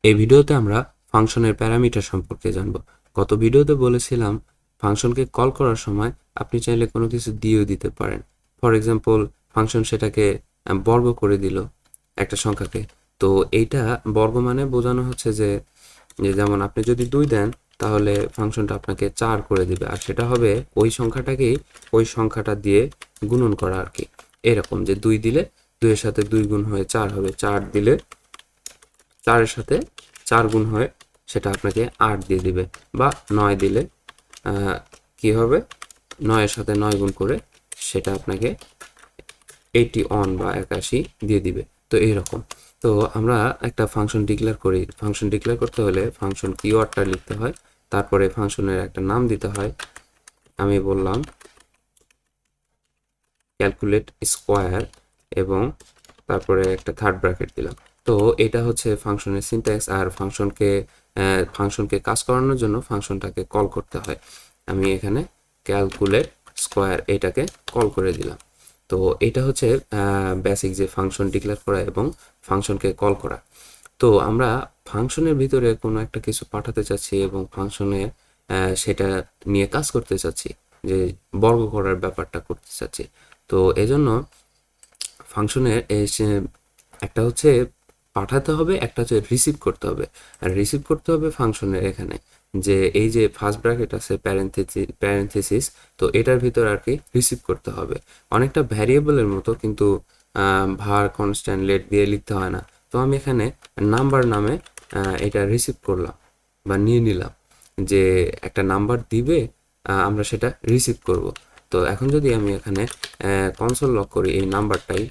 এই ভিডিওতে আমরা ফাংশনের প্যারামিটার সম্পর্কে জানব। গত ভিডিওতে বলেছিলাম ফাংশনকে কল করার সময় আপনি চাইলে কোনো কিছু দিয়েও দিতে পারেন। ফর এক্সাম্পল ফাংশন সেটাকে বর্গ করে দিল একটা সংখ্যাকে। তো এইটা বর্গ মানে বোঝানো হচ্ছে যে যেমন আপনি যদি 2 দেন তাহলে ফাংশনটা আপনাকে 4 করে দিবে, আর সেটা হবে ওই সংখ্যাটাকেই ওই সংখ্যাটা দিয়ে গুণন করা আর কি। এরকম যে 2 দিলে 2 এর সাথে 2 গুণ হয়ে 4 হবে, 4 দিলে 4 এর সাথে 4 গুণ হয়ে সেটা আপনাকে 8 দিয়ে দিবে, বা 9 দিলে কি হবে 9 এর সাথে 9 গুণ করে সেটা আপনাকে 81 বা 81 দিয়ে দিবে। তো এইরকম। তো আমরা একটা ফাংশন ডিক্লেয়ার করি। ফাংশন ডিক্লেয়ার করতে হলে ফাংশন কিওয়ার্ডটা লিখতে হয়, তারপরে ফাংশনের একটা নাম দিতে হয়। আমি বললাম ক্যালকুলেট স্কোয়ার এবং তারপরে একটা থার্ড ব্র্যাকেট দিলাম। তো এটা হচ্ছে ফাংশনের সিনট্যাক্স, আর ফাংশনকে কাজ করানোর জন্য ফাংশনটাকে কল করতে হয়। আমি এখানে ক্যালকুলেট স্কোয়ার এটাকে কল করে দিলাম। তো এটা হচ্ছে বেসিক যে ফাংশন ডিক্লেয়ার করা এবং ফাংশনকে কল করা। তো আমরা ফাংশনের ভিতরে কোনো একটা কিছু পাঠাতে চাচ্ছি এবং ফাংশনে সেটা নিয়ে কাজ করতে চাচ্ছি, যে বর্গ করার ব্যাপারটা করতে চাচ্ছি। তো এজন্য ফাংশনের একটা হচ্ছে পাঠাতে হবে, একটা হচ্ছে রিসিভ করতে হবে। আর রিসিভ করতে হবে ফাংশনের এখানে যে এই যে ফার্স্ট ব্র্যাকেট আছে প্যারেন্থেসিস, তো এটার ভিতর আর কি রিসিভ করতে হবে। অনেকটা ভ্যারিয়েবলের মতো, কিন্তু ভার কনস্ট্যান্ট লেট দিয়ে লিখতে হয় না। তো আমি এখানে নাম্বার নামে এটা রিসিভ করলাম বা নিয়ে নিলাম, যে একটা নাম্বার দিবে, আমরা সেটা রিসিভ করব। তো এখন যদি আমি এখানে কনসোল লক করি এই নাম্বারটাই,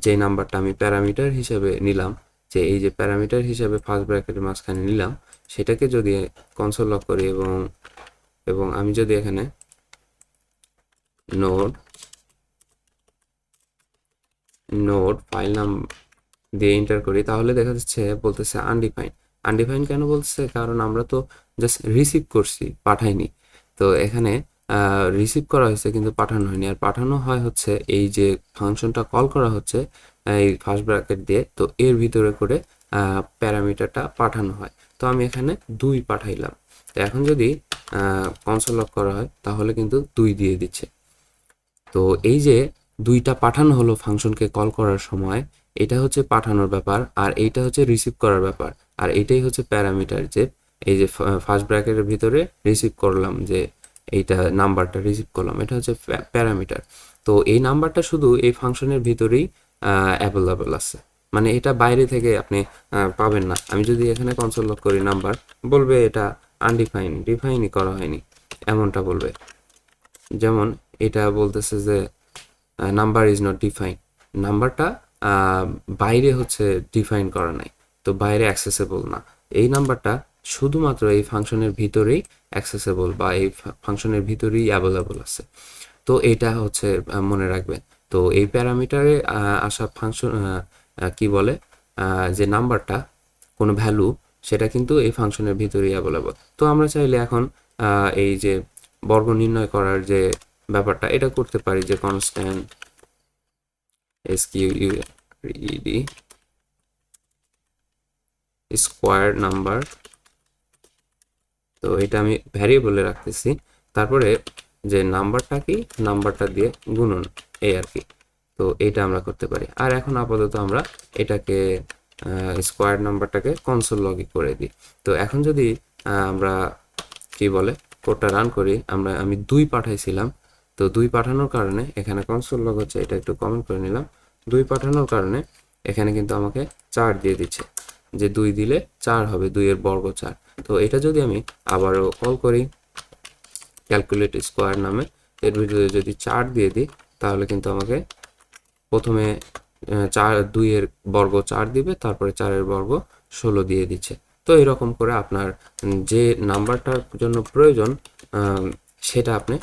যে নাম্বারটা আমি প্যারামিটার হিসেবে নিলাম, যে এই যে প্যারামিটার হিসেবে ফার্স্ট ব্র্যাকেটের মাঝখানে নিলাম, সেটাকে যদি কনসোল লক করি এবং এবং আমি যদি এখানে নোড নোড ফাইল নাম দিয়ে এন্টার করি, তাহলে দেখা যাচ্ছে বলতেছে আনডিফাইন। আনডিফাইন কেন বলছে? কারণ আমরা তো জাস্ট রিসিভ করছি, পাঠাইনি। তো এখানে রিসিভ করা হয়েছে কিন্তু পাঠানো হয়নি। আর পাঠানো হয় হচ্ছে এই যে ফাংশনটা কল করা হচ্ছে এই ফার্স্ট ব্র্যাকেট দিয়ে, তো এর ভিতরে করে প্যারামিটারটা পাঠানো হয়। তো আমি এখানে 2 পাঠাইলাম। তো এখন যদি কনসোল লক করা হয় তাহলে কিন্তু 2 দিয়ে দিচ্ছে। তো এই যে 2টা পাঠানো হলো ফাংশনকে কল করার সময়, এটা হচ্ছে পাঠানোর ব্যাপার, আর এইটা হচ্ছে রিসিভ করার ব্যাপার। আর এইটাই হচ্ছে প্যারামিটার, যে এই যে ফার্স্ট ব্র্যাকেটের ভিতরে রিসিভ করলাম, যে এইটা নাম্বারটা রিসিভ করলাম, এটা হচ্ছে প্যারামিটার। তো এই নাম্বারটা শুধু এই ফাংশনের ভিতরেই অ্যাভেলেবল আছে, মানে এটা বাইরে থেকে আপনি পাবেন না। আমি যদি এখানে কনসোল লক করি, নাম্বার বলবে এটা আনডিফাইন, ডিফাইনই করা হয়নি, এমনটা বলবে। যেমন এটা বলতেছে যে নাম্বার ইজ নট ডিফাইন, নাম্বারটা বাইরে হচ্ছে ডিফাইন করা নাই, তো বাইরে অ্যাক্সেসেবল না। এই নাম্বারটা শুধুমাত্র এই ফাংশনের ভিতরেই অ্যাক্সেসেবল, বা এই ফাংশনের ভিতরেই অ্যাভেলেবল আছে। তো এটা হচ্ছে মনে রাখবেন। তো এই প্যারামিটারে আসা ফাংশন কি বলে, যে নাম্বারটা কোনো ভ্যালু, সেটা কিন্তু এই ফাংশনের ভিতরেই অ্যাভেলেবল। তো আমরা চাইলে এখন এই যে বর্গ নির্ণয় করার যে ব্যাপারটা, এটা করতে পারি যে কনস্ট্যান্ট SQUARED স্কোয়ার নাম্বার। তো এটা আমি ভ্যারিয়েবলে রাখতেছি, তারপরে যে নাম্বারটা কি, নাম্বারটা দিয়ে গুণন, এই আর কি। তো এটা আমরা করতে পারি। আর এখন আপাতত আমরা এটাকে স্কোয়ার নাম্বারটাকে কনসোল লগই করে দিই। তো এখন যদি আমরা কি বলে কোডটা রান করি, আমি 2 পাঠাইছিলাম। তো 2 পাঠানোর কারণে এখানে কনসোল লগ হচ্ছে, এটা একটু কমেন্ট করে নিলাম। 2 পাঠানোর কারণে এখানে কিন্তু আমাকে 4 দিয়ে দিচ্ছে, যে 2 দিলে 4 হবে, 2 এর বর্গ 4। তো এটা যদি আমি আবারও কল করি ক্যালকুলেট স্কোয়ার নামে, এর ভিতরে যদি 4 দিয়ে দিই, তাহলে কিন্তু আমাকে প্রথমে 2 এর বর্গ 4 দিবে, তারপরে 4 এর বর্গ 16 দিয়ে দিচ্ছে। তো এরকম করে আপনার যে নাম্বারটার জন্য প্রয়োজন সেটা আপনি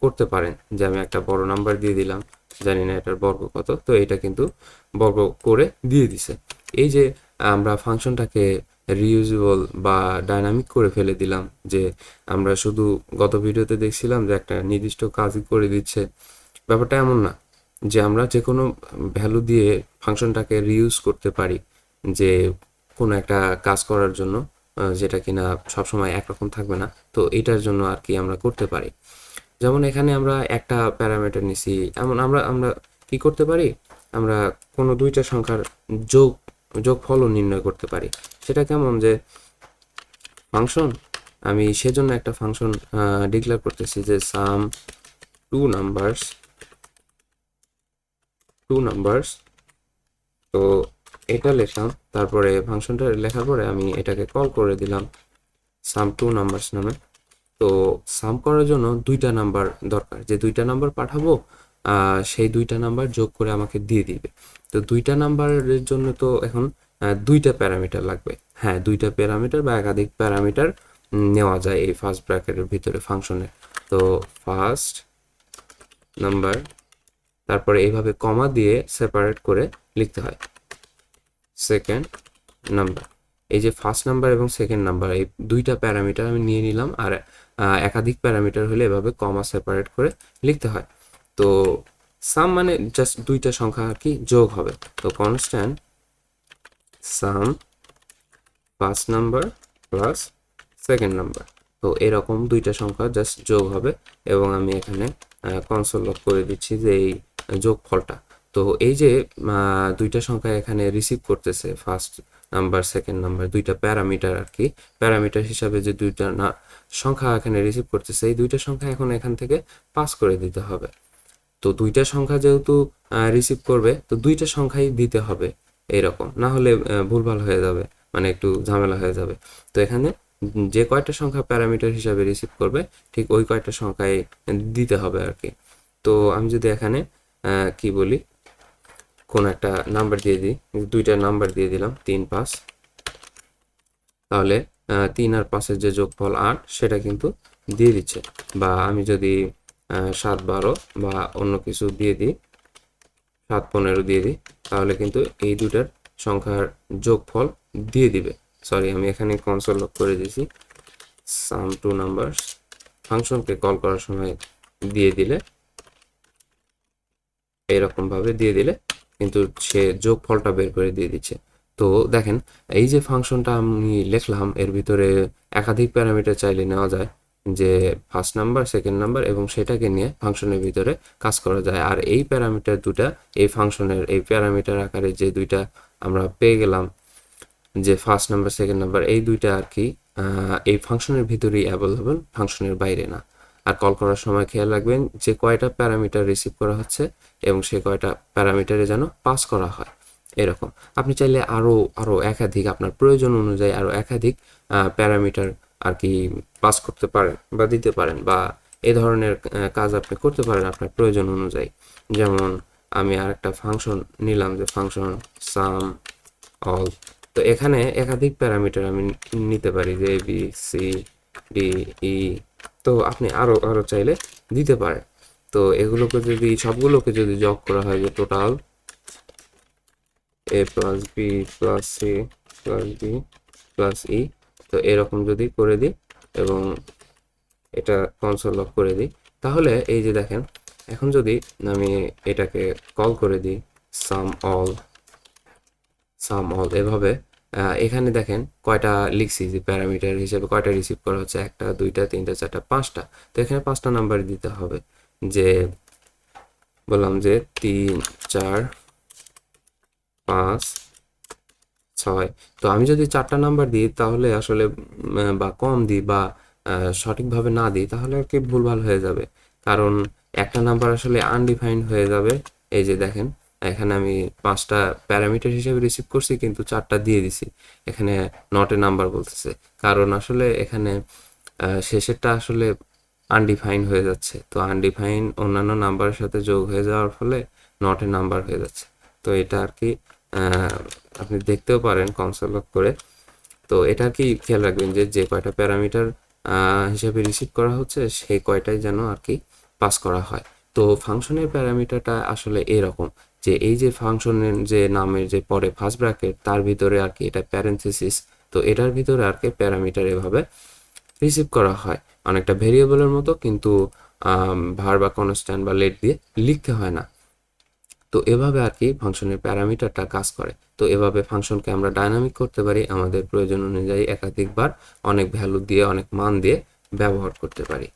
করতে পারেন। যে আমি একটা বড় নাম্বার দিয়ে দিলাম, জানি না এটার বর্গ কত, তো এটা কিন্তু বর্গ করে দিয়ে দিছে। এই যে আমরা ফাংশনটাকে রিইউজেবল বা ডাইনামিক করে ফেলে দিলাম, যে আমরা শুধু গত ভিডিওতে দেখছিলাম যে একটা নির্দিষ্ট কাজই করে দিচ্ছে, ব্যাপারটা এমন না। যে আমরা যে কোনো ভ্যালু দিয়ে ফাংশনটাকে রিইউজ করতে পারি, যে কোনো একটা কাজ করার জন্য, যেটা কিনা সবসময় একরকম থাকবে না, তো এটার জন্য আর কি আমরা করতে পারি। যেমন এখানে আমরা একটা প্যারামিটার নিছি, এমন আমরা আমরা কি করতে পারি, আমরা কোনো দুইটা সংখ্যার যোগ যোগফলও নির্ণয় করতে পারি। সেটা কেমন, যে ফাংশন, আমি সেজন্য একটা ফাংশন ডিক্লেয়ার করতেছি যে সাম টু নাম্বারস, তো এটা লিখলাম, তারপরে ফাংশনটা লেখার পরে আমি এটাকে কল করে দিলাম সাম টু নাম্বারস নামে। তো সাম করার জন্য দুইটা নাম্বার দরকার, যে দুইটা নাম্বার পাঠাবো সেই দুইটা নাম্বার যোগ করে আমাকে দিয়ে দিবে। তো দুইটা নাম্বারের জন্য তো এখন দুইটা প্যারামিটার লাগবে। হ্যাঁ, দুইটা প্যারামিটার বা একাধিক প্যারামিটার নেওয়া যায় এই ফার্স্ট ব্র্যাকেটের ভিতরে ফাংশনে। তো ফার্স্ট নাম্বার, তারপরে এইভাবে কমা দিয়ে সেপারেট করে লিখতে হয় সেকেন্ড নাম্বার। এই যে ফার্স্ট নাম্বার এবং সেকেন্ড নাম্বার, এই দুইটা প্যারামিটার আমি নিয়ে নিলাম, আর একাধিক প্যারামিটার হলে এভাবে কমা সেপারেট করে লিখতে হয়। তো সাম মানে জাস্ট দুইটা সংখ্যা আর কি যোগ হবে। তো কনস্ট্যান্ট সাম first number plus second number, তো এরকম দুইটা সংখ্যা জাস্ট যোগ হবে, এবং আমি এখানে কনসোল লগ করে দিচ্ছি যে এই যোগফলটা। তো এই যে দুইটা সংখ্যা এখানে রিসিভ করতেছে, ফার্স্ট নাম্বার সেকেন্ড নাম্বার, দুইটা প্যারামিটার আর কি, প্যারামিটার হিসাবে যে দুইটা সংখ্যা এখানে রিসিভ করতেছে, এই দুইটা সংখ্যা এখন এখান থেকে পাস করে দিতে হবে। তো দুইটা সংখ্যা যেহেতু রিসিভ করবে, তো দুইটা সংখ্যাই দিতে হবে, এইরকম না হলে ভুলভাল হয়ে যাবে, মানে একটু ঝামেলা হয়ে যাবে। তো এখানে যে কয়টা সংখ্যা প্যারামিটার হিসাবে রিসিভ করবে, ঠিক ওই কয়টা সংখ্যায় দিতে হবে আর কি। তো আমি যদি এখানে কি বলি, কোন একটা নাম্বার দিয়ে দিই, দুইটা নাম্বার দিয়ে দিলাম 3, 5, তাহলে 3 আর 5-এর যে যোগফল 8 সেটা কিন্তু দিয়ে দিচ্ছে। বা আমি যদি 7, 12 বা অন্য কিছু দিয়ে দিই, 7, 15 দিয়ে দিই, তাহলে কিন্তু এই দুটার সংখ্যার যোগফল দিয়ে দিবে। সরি, আমি এখানে কনসোল লক করে দিয়েছি। সাম টু নাম্বারস ফাংশনকে কল করার সময় দিয়ে দিলে, এইরকম ভাবে দিয়ে দিলে কিন্তু সে যোগফলটা বের করে দিয়ে দিচ্ছে। তো দেখেন, এই যে ফাংশনটা আমি লিখলাম, এর ভিতরে একাধিক প্যারামিটার চাইলে নেওয়া যায়, যে ফার্স্ট নাম্বার সেকেন্ড নাম্বার, এবং সেটাকে নিয়ে ফাংশনের ভিতরে কাজ করা যায়। আর এই প্যারামিটার দুটা এই ফাংশনের এই প্যারামিটার আকারে যে দুইটা আমরা পেয়ে গেলাম, যে ফার্স্ট নাম্বার সেকেন্ড নাম্বার, এই দুইটা আর কি এই ফাংশনের ভিতরেই অ্যাভেলেবল, ফাংশনের বাইরে না। আর কল করার সময় খেয়াল রাখবেন যে কয়টা প্যারামিটার রিসিভ করা হচ্ছে এবং সে কয়টা প্যারামিটারে যেন পাস করা হয়। এরকম আপনি চাইলে আরও একাধিক, আপনার প্রয়োজন অনুযায়ী আরও একাধিক প্যারামিটার আর কি পাস করতে পারেন বা দিতে পারেন, বা এই ধরনের কাজ আপনি করতে পারেন আপনার প্রয়োজন অনুযায়ী। যেমন আমি আর একটা ফাংশন নিলাম, যে ফাংশন সাম অল, তো এখানে একাধিক প্যারামিটার আমি নিতে পারি, যে বি সি ডি ই, তো আপনি আরো চাইলে দিতে পারেন। তো এগুলোকে যদি সবগুলোকে যদি যোগ করা হয়, যে total A plus B plus C plus D plus E, তো এরকম যদি করে দিই এবং এটা কনসোল লক করে দিই, তাহলে এই যে দেখেন, এখন যদি আমি এটাকে কল করে দিই সাম অল, এভাবে এখানে দেখেন কয়টা লিখছি, যে প্যারামিটার হিসেবে কয়টা রিসিভ করা হচ্ছে, 1, 2, 3, 4, 5টা। তো এখানে 5টা নাম্বার দিতে হবে, যে বললাম যে 3, 4, 5, 6। তো আমি যদি 4টা নাম্বার দিই তাহলে আসলে বা কম দিই বা সঠিকভাবে না দিই, তাহলে আর কি ভুলভাল হয়ে যাবে, কারণ একটা নাম্বার আসলে আনডিফাইন্ড হয়ে যাবে। এই যে দেখেন, এখানে আমি 5টা প্যারামিটার হিসেবে রিসিভ করছি, কিন্তু 4টা দিয়ে দিছি, এখানে নট এ নাম্বার বলতেছে, কারণ আসলে এখানে শেষেরটা আসলে আনডিফাইন হয়ে যাচ্ছে। তো আনডিফাইন অন্যান্য নাম্বারের সাথে যোগ হয়ে যাওয়ার ফলে নট এ নাম্বার হয়ে যাচ্ছে। তো এটা আর কি আপনি দেখতেও পারেন কনসোল লক করে। তো এটা কি খেয়াল রাখবেন যে যে কয়টা প্যারামিটার হিসেবে রিসিভ করা হচ্ছে, সেই কয়টাই যেন আর কি পাস করা হয়। তো ফাংশনের প্যারামিটারটা আসলে এরকম, যে এই যে ফাংশনের যে নামের যে পরে ফার্স্ট ব্র্যাকেট, তার ভিতরে আর কি এটা প্যারেন্থেসিস, তো এটার ভিতরে আর কি প্যারামিটার এভাবে রিসিভ করা হয়, অনেকটা ভেরিয়েবলের মতো, কিন্তু ভার বা কনস্ট্যান্ট বা লেট দিয়ে লিখতে হয় না। তো এভাবে আর কি ফাংশনের প্যারামিটারটা কাজ করে। তো এভাবে ফাংশনকে আমরা ডাইনামিক করতে পারি, আমাদের প্রয়োজন অনুযায়ী একাধিকবার অনেক ভ্যালু দিয়ে অনেক মান দিয়ে ব্যবহার করতে পারি।